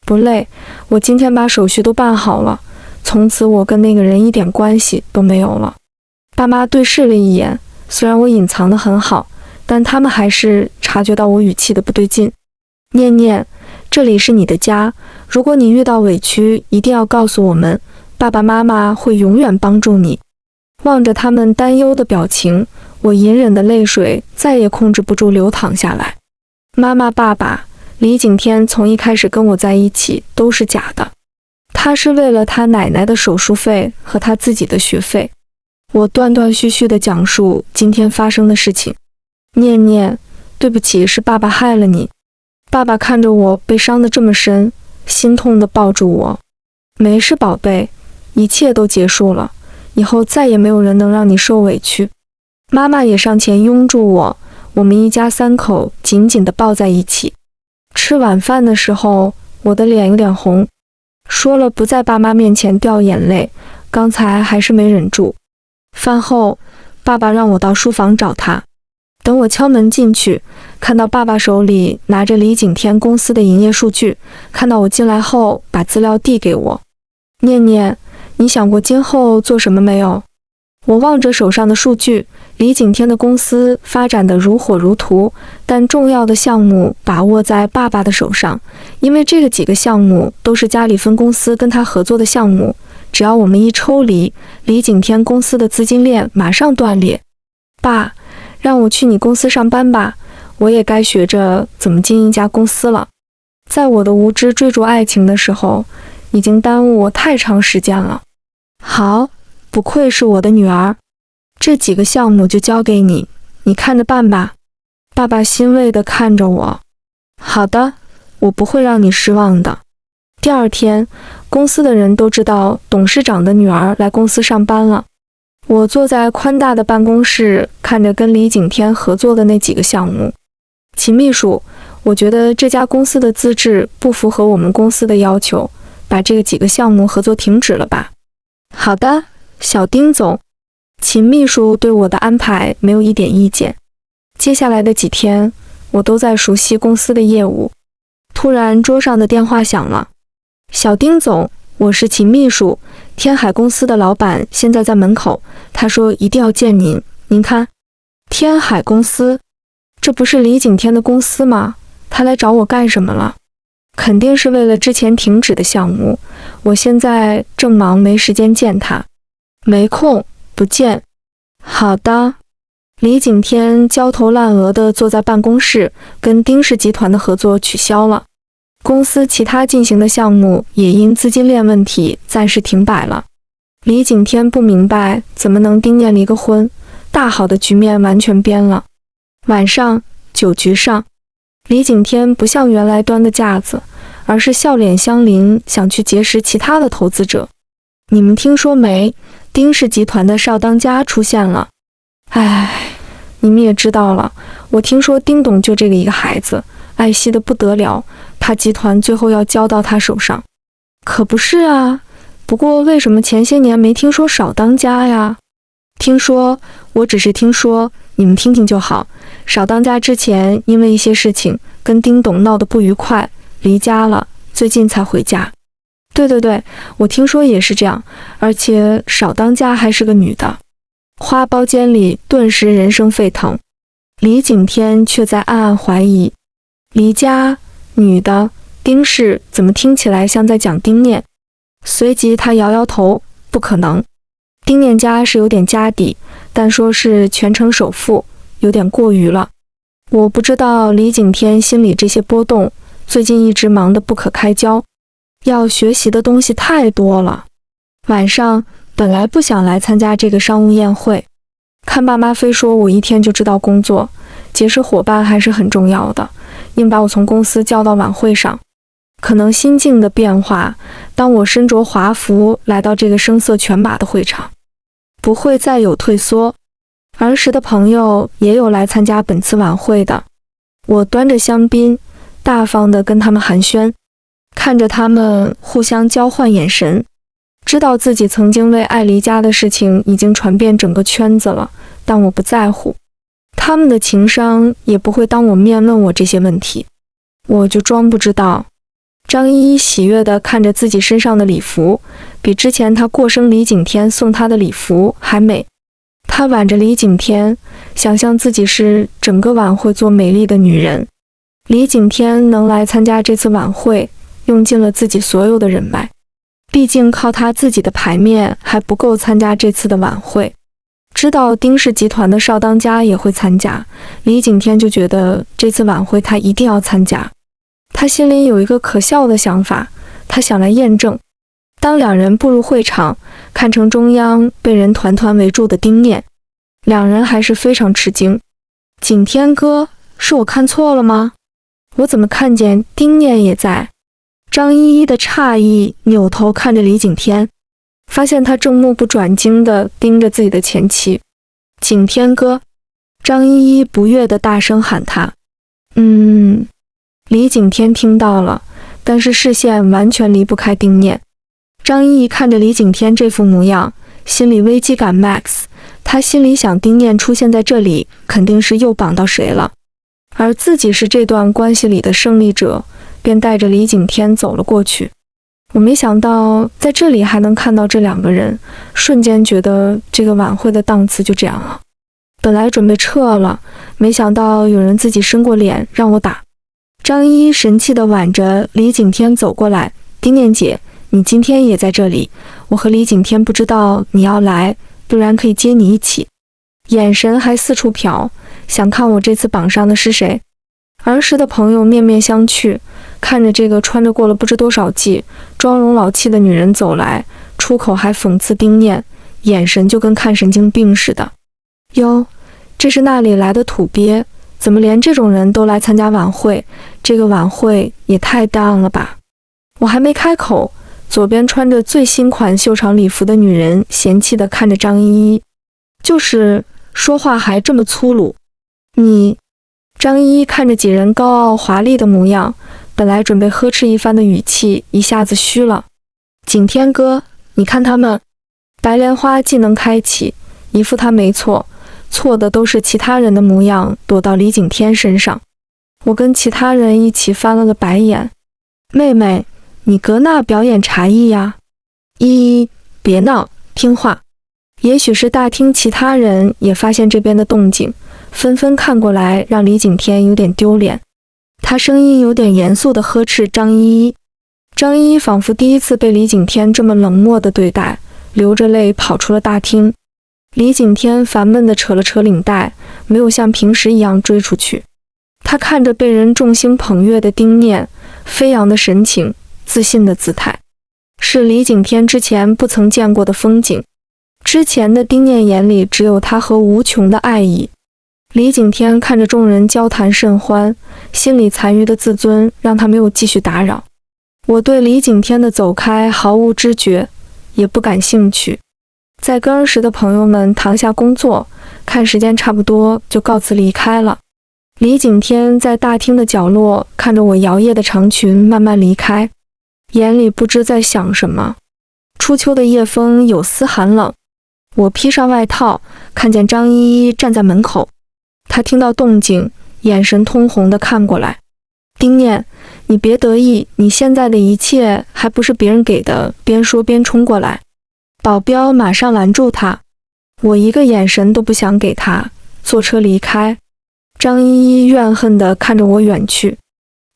Speaker 1: 不累，我今天把手续都办好了，从此我跟那个人一点关系都没有了。爸妈对视了一眼，虽然我隐藏得很好，但他们还是察觉到我语气的不对劲。念念，这里是你的家，如果你遇到委屈，一定要告诉我们，爸爸妈妈会永远帮助你。望着他们担忧的表情，我隐忍的泪水再也控制不住流淌下来。妈妈，爸爸，李景天从一开始跟我在一起都是假的，他是为了他奶奶的手术费和他自己的学费。我断断续续地讲述今天发生的事情。念念，对不起，是爸爸害了你。爸爸看着我被伤得这么深，心痛地抱住我。没事，宝贝，一切都结束了，以后再也没有人能让你受委屈。妈妈也上前拥住我，我们一家三口紧紧地抱在一起。吃晚饭的时候，我的脸有点红，说了不在爸妈面前掉眼泪，刚才还是没忍住。饭后，爸爸让我到书房找他。等我敲门进去，看到爸爸手里拿着李景天公司的营业数据，看到我进来后，把资料递给我。念念，你想过今后做什么没有？我望着手上的数据，李景天的公司发展得如火如荼，但重要的项目把握在爸爸的手上，因为这个几个项目都是家里分公司跟他合作的项目，只要我们一抽离，李景天公司的资金链马上断裂。爸，让我去你公司上班吧，我也该学着怎么经营一家公司了。在我的无知追逐爱情的时候，已经耽误我太长时间了。好，不愧是我的女儿，这几个项目就交给你，你看着办吧。爸爸欣慰地看着我。好的，我不会让你失望的。第二天，公司的人都知道董事长的女儿来公司上班了。我坐在宽大的办公室，看着跟李景天合作的那几个项目。秦秘书，我觉得这家公司的资质不符合我们公司的要求，把这几个项目合作停止了吧。好的，小丁总。秦秘书对我的安排没有一点意见。接下来的几天，我都在熟悉公司的业务。突然，桌上的电话响了。小丁总，我是秦秘书，天海公司的老板现在在门口，他说一定要见您。您看，天海公司，这不是李景天的公司吗？他来找我干什么了？肯定是为了之前停止的项目，我现在正忙，没时间见他。没空，不见。好的。李景天焦头烂额地坐在办公室，跟丁氏集团的合作取消了。公司其他进行的项目也因资金链问题暂时停摆了。李景天不明白怎么能丁念离个婚，大好的局面完全变了。晚上，酒局上，李景天不像原来端的架子，而是笑脸相临，想去结识其他的投资者。你们听说没？丁氏集团的少当家出现了。唉，你们也知道了，我听说丁董就这个一个孩子，爱惜得不得了，怕集团最后要交到他手上。可不是啊，不过为什么前些年没听说少当家呀？听说，我只是听说，你们听听就好。少当家之前因为一些事情跟丁董闹得不愉快，离家了，最近才回家。对，我听说也是这样，而且少当家还是个女的。花包间里顿时人声沸腾，李景天却在暗暗怀疑，离家，女的，丁氏怎么听起来像在讲丁念？随即他摇摇头，不可能。丁念家是有点家底，但说是全城首富，有点过于了。我不知道李景天心里这些波动，最近一直忙得不可开交，要学习的东西太多了。晚上本来不想来参加这个商务宴会，看爸妈非说我一天就知道工作，结识伙伴还是很重要的，硬把我从公司叫到晚会上。可能心境的变化，当我身着华服来到这个声色犬马的会场，不会再有退缩。儿时的朋友也有来参加本次晚会的，我端着香槟，大方地跟他们寒暄，看着他们互相交换眼神，知道自己曾经为爱离家的事情已经传遍整个圈子了，但我不在乎。他们的情商也不会当我面问我这些问题，我就装不知道。张依依喜悦地看着自己身上的礼服，比之前她过生李景天送她的礼服还美。她挽着李景天，想象自己是整个晚会最美丽的女人。李景天能来参加这次晚会，用尽了自己所有的人脉，毕竟靠他自己的牌面还不够参加这次的晚会。知道丁氏集团的少当家也会参加，李景天就觉得这次晚会他一定要参加。他心里有一个可笑的想法，他想来验证。当两人步入会场，看成中央被人团团围住的丁念，两人还是非常吃惊。景天哥，是我看错了吗？我怎么看见丁念也在？张依依的诧异，扭头看着李景天，发现他正目不转睛地盯着自己的前妻。景天哥，张依依不悦地大声喊他。李景天听到了，但是视线完全离不开丁念。张依依看着李景天这副模样，心里危机感 max。他心里想，丁念出现在这里，肯定是又绑到谁了，而自己是这段关系里的胜利者，便带着李景天走了过去。我没想到在这里还能看到这两个人，瞬间觉得这个晚会的档次就这样了。本来准备撤了，没想到有人自己伸过脸让我打。张依依神气地挽着李景天走过来，丁念姐，你今天也在这里，我和李景天不知道你要来，不然可以接你一起。眼神还四处瞟，想看我这次绑上的是谁。儿时的朋友面面相觑，看着这个穿着过了不知多少季、妆容老气的女人走来，出口还讽刺丁念，眼神就跟看神经病似的。哟，这是那里来的土鳖？怎么连这种人都来参加晚会？这个晚会也太down了吧！我还没开口，左边穿着最新款秀场礼服的女人嫌弃地看着张依依，就是说话还这么粗鲁。你……张依依看着几人高傲华丽的模样，本来准备呵斥一番的语气一下子虚了。景天哥，你看他们，白莲花技能开启，一副他没错，错的都是其他人的模样，躲到李景天身上。我跟其他人一起翻了个白眼。妹妹，你搁那表演茶艺呀？依依，别闹，听话。也许是大厅其他人也发现这边的动静，纷纷看过来，让李景天有点丢脸。他声音有点严肃地呵斥张依依。张依依仿佛第一次被李景天这么冷漠地对待，流着泪跑出了大厅。李景天烦闷地扯了扯领带，没有像平时一样追出去。他看着被人众星捧月的丁念，飞扬的神情，自信的姿态，是李景天之前不曾见过的风景。之前的丁念眼里只有他和无穷的爱意。李景天看着众人交谈甚欢，心里残余的自尊让他没有继续打扰。我对李景天的走开毫无知觉，也不感兴趣。在跟儿时的朋友们躺下工作，看时间差不多就告辞离开了。李景天在大厅的角落看着我摇曳的长裙慢慢离开，眼里不知在想什么。初秋的夜风有丝寒冷，我披上外套，看见张依依站在门口。她听到动静，眼神通红地看过来。丁念，你别得意，你现在的一切还不是别人给的。边说边冲过来，保镖马上拦住他，我一个眼神都不想给他，坐车离开。张依依怨恨地看着我远去，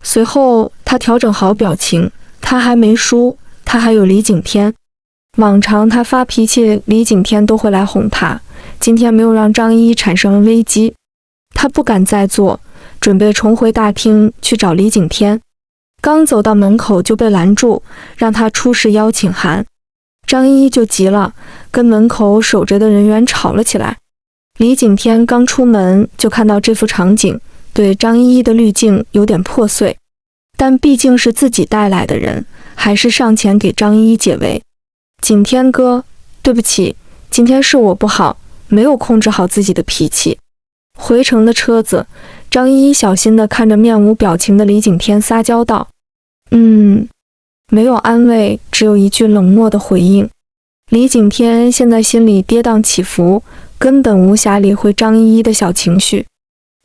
Speaker 1: 随后她调整好表情，她还没输，她还有李景天。往常她发脾气，李景天都会来哄她，今天没有让张依依产生了危机。她不敢再做，准备重回大厅去找李景天。刚走到门口就被拦住，让她出示邀请函。张依依就急了，跟门口守着的人员吵了起来。李景天刚出门就看到这幅场景，对张依依的滤镜有点破碎，但毕竟是自己带来的人，还是上前给张依依解围。景天哥，对不起，今天是我不好，没有控制好自己的脾气。回程的车子，张依依小心地看着面无表情的李景天撒娇道：没有安慰，只有一句冷漠的回应。李景天现在心里跌宕起伏，根本无暇理会张依依的小情绪。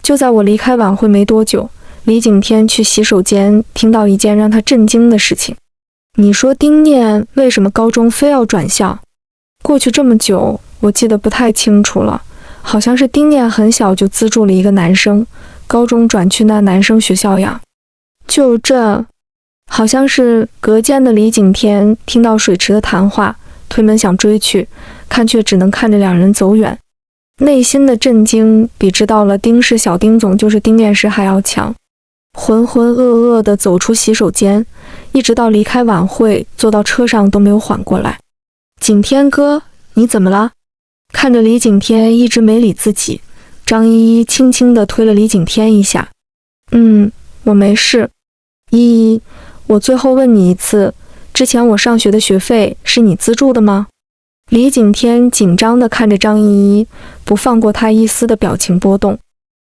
Speaker 1: 就在我离开晚会没多久，李景天去洗手间，听到一件让他震惊的事情。你说丁念为什么高中非要转校？过去这么久，我记得不太清楚了，好像是丁念很小就资助了一个男生，高中转去那男生学校养。就这，好像是隔间的李景天听到水池的谈话，推门想追去，看却只能看着两人走远。内心的震惊比知道了丁氏小丁总就是丁念时还要强。浑浑噩噩地走出洗手间，一直到离开晚会，坐到车上都没有缓过来。景天哥，你怎么了？看着李景天一直没理自己，张依依轻轻地推了李景天一下。我没事。依依，我最后问你一次，之前我上学的学费是你资助的吗？李景天紧张地看着张依依，不放过她一丝的表情波动。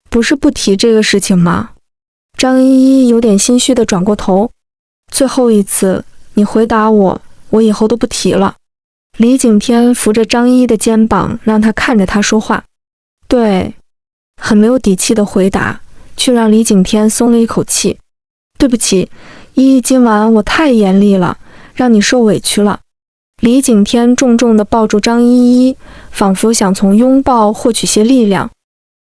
Speaker 1: 不是不提这个事情吗？张依依有点心虚地转过头。最后一次，你回答我，我以后都不提了。李景天扶着张依依的肩膀，让她看着他说话。对，很没有底气的回答，却让李景天松了一口气。对不起，依依，今晚我太严厉了，让你受委屈了。李景天重重地抱住张依依，仿佛想从拥抱获取些力量。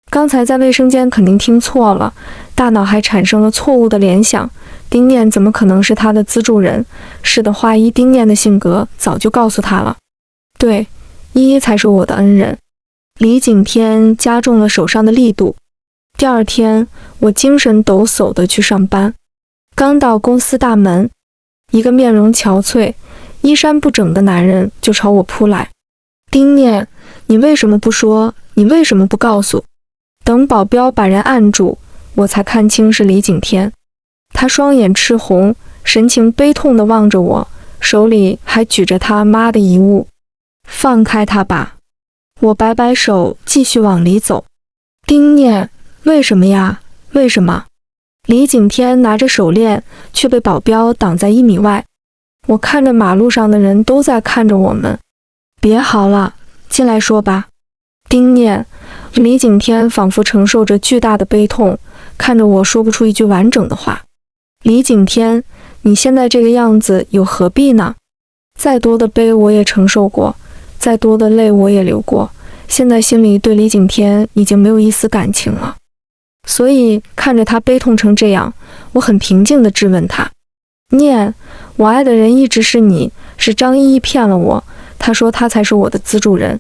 Speaker 1: 刚才在卫生间肯定听错了，大脑还产生了错误的联想，丁念怎么可能是他的资助人？是的话，依丁念的性格早就告诉他了。对，依依才是我的恩人。李景天加重了手上的力度。第二天，我精神抖擞地去上班。刚到公司大门，一个面容憔悴、衣衫不整的男人就朝我扑来。丁念，你为什么不说？你为什么不告诉？等保镖把人按住，我才看清是李景天。他双眼赤红，神情悲痛地望着我，手里还举着他妈的遗物。放开他吧！我摆摆手，继续往里走。丁念，为什么呀？为什么？李景天拿着手链，却被保镖挡在1米外。我看着马路上的人都在看着我们。别好了，进来说吧。丁念，李景天仿佛承受着巨大的悲痛，看着我说不出一句完整的话。李景天，你现在这个样子有何必呢？再多的悲我也承受过，再多的泪我也流过，现在心里对李景天已经没有一丝感情了。所以看着他悲痛成这样，我很平静地质问他：念，我爱的人一直是你，是张依依骗了我，他说他才是我的资助人。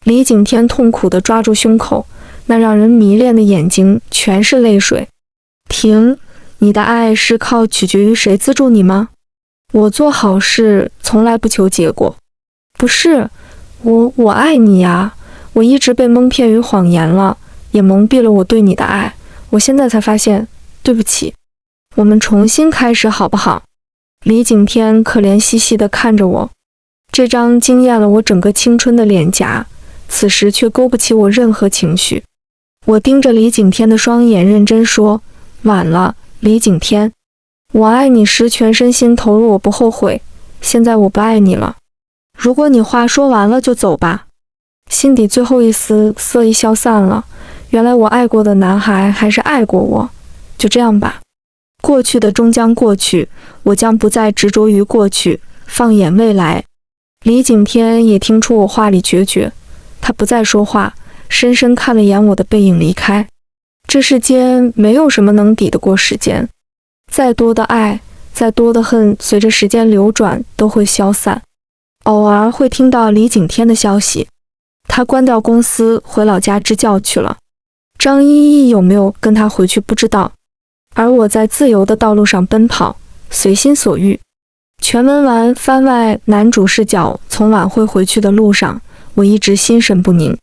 Speaker 1: 李景天痛苦地抓住胸口，那让人迷恋的眼睛全是泪水。停，你的爱是靠取决于谁资助你吗？我做好事从来不求结果。不是，我爱你呀，我一直被蒙骗于谎言了，也蒙蔽了我对你的爱，我现在才发现，对不起，我们重新开始好不好？李景天可怜兮兮地看着我，这张惊艳了我整个青春的脸颊，此时却勾不起我任何情绪。我盯着李景天的双眼，认真说：晚了，李景天，我爱你时全身心投入，我不后悔，现在我不爱你了。如果你话说完了就走吧。心底最后一丝色意消散了，原来我爱过的男孩还是爱过我，就这样吧。过去的终将过去，我将不再执着于过去，放眼未来。李景天也听出我话里决绝，他不再说话，深深看了眼我的背影离开。这世间没有什么能抵得过时间，再多的爱，再多的恨，随着时间流转都会消散。偶尔会听到李景天的消息，他关掉公司回老家支教去了。张依依有没有跟他回去不知道，而我在自由的道路上奔跑，随心所欲。全文完番外男主视角，从晚会回去的路上，我一直心神不宁。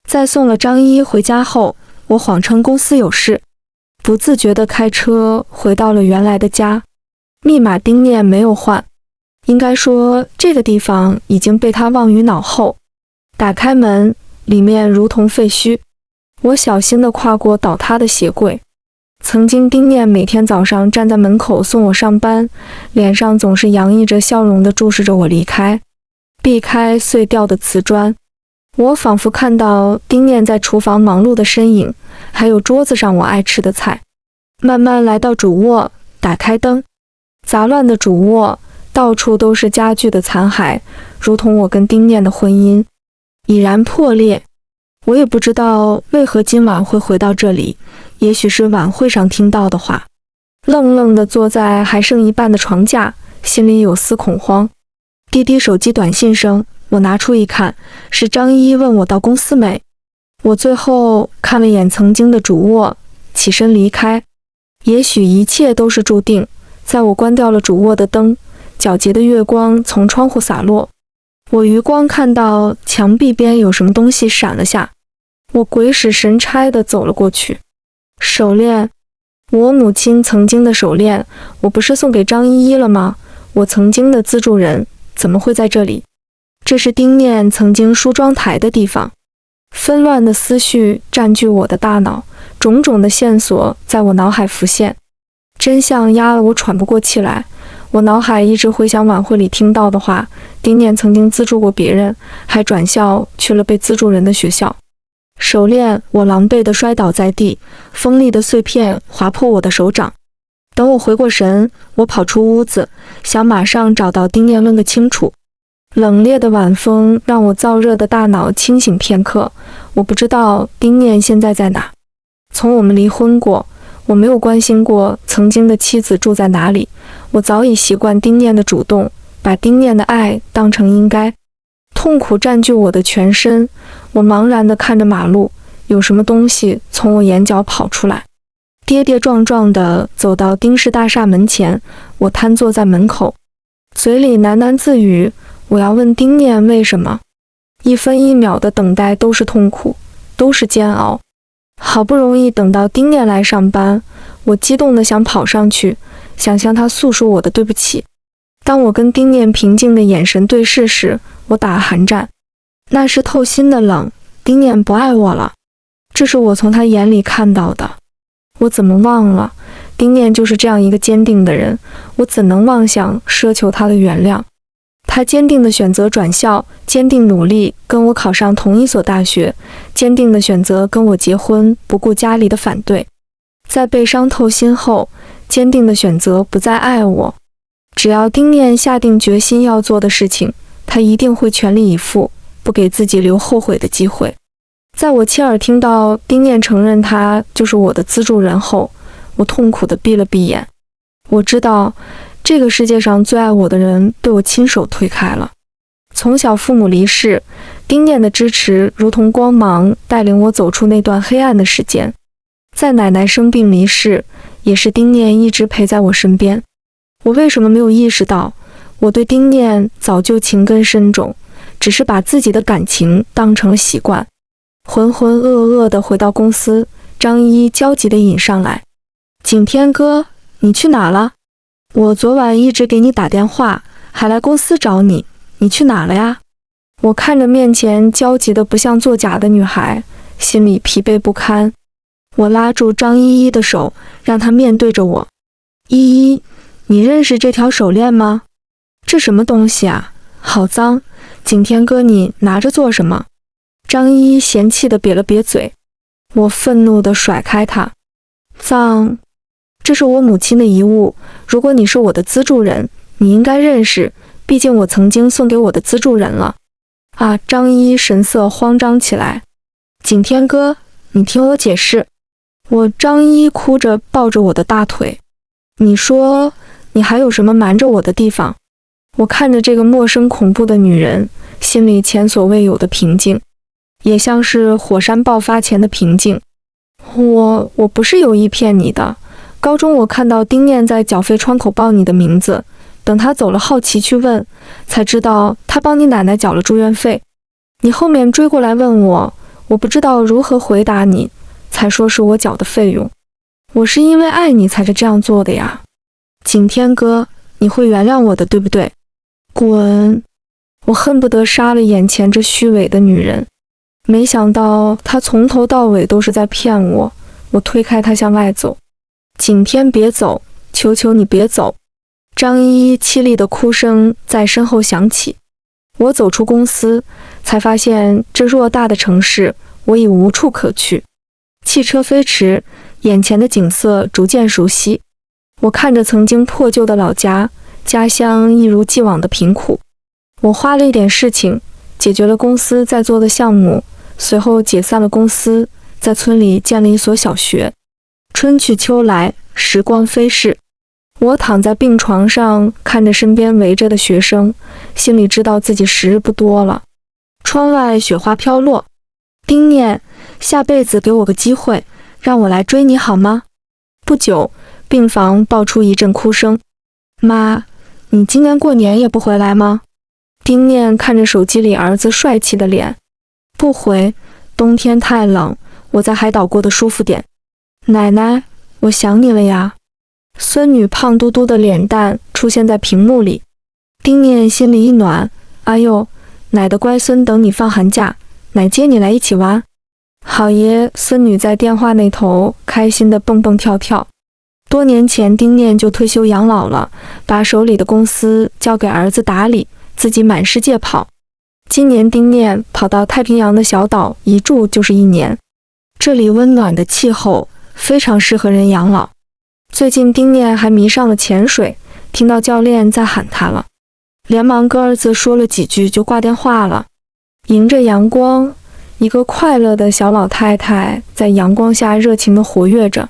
Speaker 1: 在送了张依依回家后，我谎称公司有事，不自觉地开车回到了原来的家。密码丁念没有换，应该说这个地方已经被他忘于脑后。打开门，里面如同废墟。我小心地跨过倒塌的鞋柜。曾经丁念每天早上站在门口送我上班，脸上总是洋溢着笑容地注视着我离开，避开碎掉的瓷砖。我仿佛看到丁念在厨房忙碌的身影，还有桌子上我爱吃的菜。慢慢来到主卧，打开灯。杂乱的主卧，到处都是家具的残骸，如同我跟丁念的婚姻已然破裂。我也不知道为何今晚会回到这里，也许是晚会上听到的话。愣愣地坐在还剩一半的床架，心里有丝恐慌。滴滴手机短信声，我拿出一看，是张依依问我到公司没。我最后看了眼曾经的主卧，起身离开。也许一切都是注定。在我关掉了主卧的灯，皎洁的月光从窗户洒落，我余光看到墙壁边有什么东西闪了下，我鬼使神差地走了过去。手链，我母亲曾经的手链，我不是送给张依依了吗？我曾经的资助人怎么会在这里？这是丁念曾经梳妆台的地方。纷乱的思绪占据我的大脑，种种的线索在我脑海浮现，真相压得我喘不过气来。我脑海一直回想晚会里听到的话，丁念曾经资助过别人，还转校去了被资助人的学校。手链，我狼狈地摔倒在地，锋利的碎片划破我的手掌。等我回过神，我跑出屋子，想马上找到丁念问个清楚。冷冽的晚风让我燥热的大脑清醒片刻，我不知道丁念现在在哪。从我们离婚过，我没有关心过曾经的妻子住在哪里，我早已习惯丁念的主动，把丁念的爱当成应该。痛苦占据我的全身，我茫然地看着马路，有什么东西从我眼角跑出来。跌跌撞撞地走到丁氏大厦门前，我瘫坐在门口，嘴里喃喃自语，我要问丁念为什么。一分一秒的等待都是痛苦，都是煎熬。好不容易等到丁念来上班，我激动地想跑上去，想向他诉说我的对不起。当我跟丁念平静的眼神对视时，我打了寒战，那是透心的冷。丁念不爱我了，这是我从他眼里看到的。我怎么忘了，丁念就是这样一个坚定的人，我怎能妄想奢求他的原谅。他坚定地选择转校，坚定努力跟我考上同一所大学，坚定地选择跟我结婚，不顾家里的反对。在被伤透心后，坚定地选择不再爱我。只要丁念下定决心要做的事情，他一定会全力以赴，不给自己留后悔的机会。在我亲耳听到丁念承认他就是我的资助人后，我痛苦地闭了闭眼。我知道这个世界上最爱我的人被我亲手推开了。从小父母离世，丁念的支持如同光芒，带领我走出那段黑暗的时间。在奶奶生病离世，也是丁念一直陪在我身边。我为什么没有意识到，我对丁念早就情根深种，只是把自己的感情当成了习惯。浑浑噩噩地回到公司，张依依焦急地引上来，景天哥，你去哪了？我昨晚一直给你打电话，还来公司找你，你去哪了呀？我看着面前焦急的不像作假的女孩，心里疲惫不堪。我拉住张依依的手，让她面对着我。依依，你认识这条手链吗？这什么东西啊？好脏！景天哥，你拿着做什么？张依依嫌弃地瘪了瘪嘴。我愤怒地甩开她。脏！这是我母亲的遗物，如果你是我的资助人，你应该认识，毕竟我曾经送给我的资助人了。啊！张依依神色慌张起来。景天哥，你听我解释。我张依依哭着抱着我的大腿。你说，你还有什么瞒着我的地方？我看着这个陌生恐怖的女人，心里前所未有的平静，也像是火山爆发前的平静。我不是有意骗你的。高中我看到丁念在缴费窗口报你的名字，等他走了好奇去问，才知道他帮你奶奶缴了住院费。你后面追过来问我，我不知道如何回答你，才说是我缴的费用。我是因为爱你才是这样做的呀。景天哥，你会原谅我的，对不对？滚！我恨不得杀了眼前这虚伪的女人。没想到她从头到尾都是在骗我。我推开她向外走。景天，别走，求求你别走！张依依凄厉的哭声在身后响起。我走出公司，才发现这偌大的城市，我已无处可去。汽车飞驰，眼前的景色逐渐熟悉。我看着曾经破旧的老家，家乡一如既往的贫苦。我花了一点事情，解决了公司在做的项目，随后解散了公司，在村里建了一所小学。春去秋来，时光飞逝。我躺在病床上，看着身边围着的学生，心里知道自己时日不多了。窗外雪花飘落。丁念，下辈子给我个机会，让我来追你好吗？不久，病房爆出一阵哭声。妈，你今年过年也不回来吗？丁念看着手机里儿子帅气的脸。不回，冬天太冷，我在海岛过得舒服点。奶奶，我想你了呀。孙女胖嘟嘟的脸蛋出现在屏幕里。丁念心里一暖，哎呦，奶的乖孙等你放寒假，奶接你来一起玩。好耶！孙女在电话那头开心的蹦蹦跳跳。多年前丁念就退休养老了，把手里的公司交给儿子打理，自己满世界跑。今年丁念跑到太平洋的小岛，一住就是1年。这里温暖的气候非常适合人养老。最近丁念还迷上了潜水，听到教练在喊他了，连忙跟儿子说了几句就挂电话了。迎着阳光，一个快乐的小老太太在阳光下热情地活跃着。